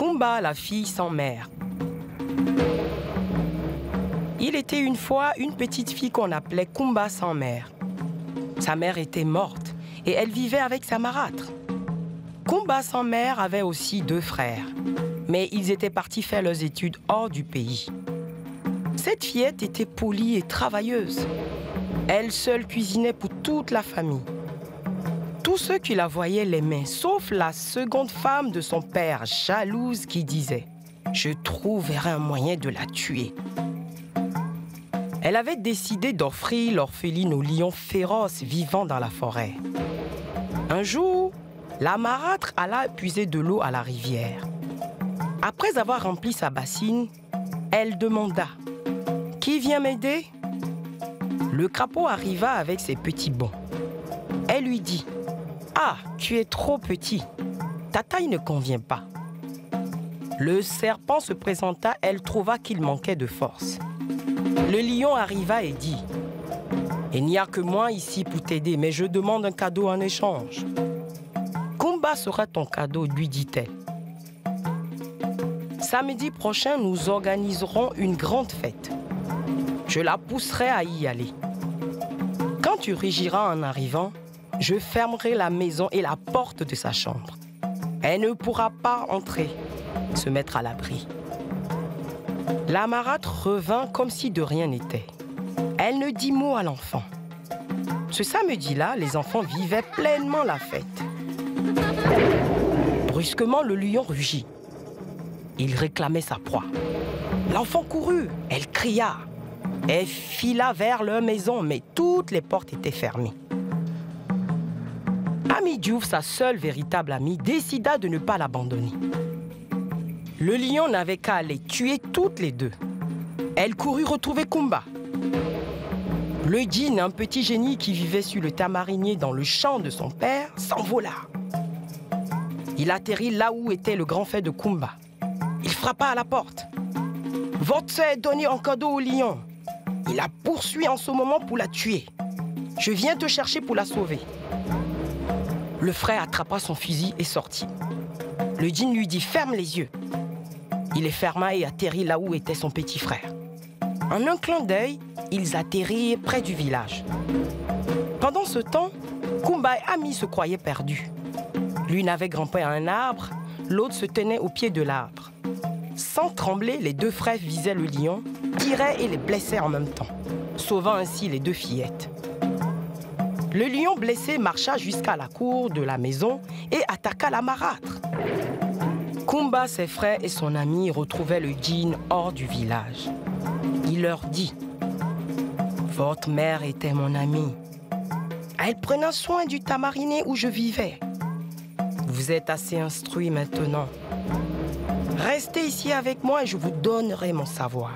Kumba, la fille sans mère. Il était une fois une petite fille qu'on appelait Kumba sans mère. Sa mère était morte et elle vivait avec sa marâtre. Kumba sans mère avait aussi 2 frères, mais ils étaient partis faire leurs études hors du pays. Cette fillette était polie et travailleuse. Elle seule cuisinait pour toute la famille. Tous ceux qui la voyaient l'aimaient, sauf la seconde femme de son père, jalouse, qui disait « Je trouverai un moyen de la tuer ». Elle avait décidé d'offrir l'orpheline aux lions féroces vivant dans la forêt. Un jour, la marâtre alla puiser de l'eau à la rivière. Après avoir rempli sa bassine, elle demanda « Qui vient m'aider ?» Le crapaud arriva avec ses petits bons. Elle lui dit « Ah, tu es trop petit, ta taille ne convient pas. » Le serpent se présenta, elle trouva qu'il manquait de force. Le lion arriva et dit « Il n'y a que moi ici pour t'aider, mais je demande un cadeau en échange. » « Kumba sera ton cadeau, lui dit-elle. Samedi prochain, nous organiserons une grande fête. Je la pousserai à y aller. Quand tu rugiras en arrivant, je fermerai la maison et la porte de sa chambre. Elle ne pourra pas entrer, se mettre à l'abri. La marâtre revint comme si de rien n'était. Elle ne dit mot à l'enfant. Ce samedi-là, les enfants vivaient pleinement la fête. Brusquement, le lion rugit. Il réclamait sa proie. L'enfant courut, elle cria. Elle fila vers leur maison, mais toutes les portes étaient fermées. Ami Diouf, sa seule véritable amie, décida de ne pas l'abandonner. Le lion n'avait qu'à les tuer toutes les 2. Elle courut retrouver Kumba. Le djinn, un petit génie qui vivait sur le tamarinier dans le champ de son père, s'envola. Il atterrit là où était le grand frère de Kumba. Il frappa à la porte. « Votre sœur est donnée en cadeau au lion. Il la poursuit en ce moment pour la tuer. Je viens te chercher pour la sauver. » Le frère attrapa son fusil et sortit. Le djinn lui dit « Ferme les yeux ». Il les ferma et atterrit là où était son petit frère. En un clin d'œil, ils atterrirent près du village. Pendant ce temps, Kumba et Ami se croyaient perdus. L'une avait grimpé à un arbre, l'autre se tenait au pied de l'arbre. Sans trembler, les 2 frères visaient le lion, tiraient et les blessaient en même temps, sauvant ainsi les 2 fillettes. Le lion blessé marcha jusqu'à la cour de la maison et attaqua la marâtre. Kumba, ses frères et son ami retrouvaient le djinn hors du village. Il leur dit « Votre mère était mon amie. Elle prenait soin du tamarinier où je vivais. Vous êtes assez instruits maintenant. Restez ici avec moi et je vous donnerai mon savoir. »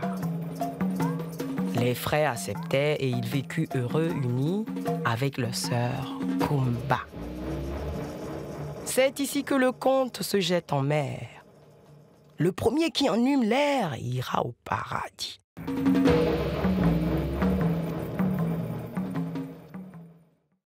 Les frères acceptaient et ils vécurent heureux, unis, avec leur sœur Kumba. C'est ici que le conte se jette en mer. Le premier qui enhume l'air ira au paradis.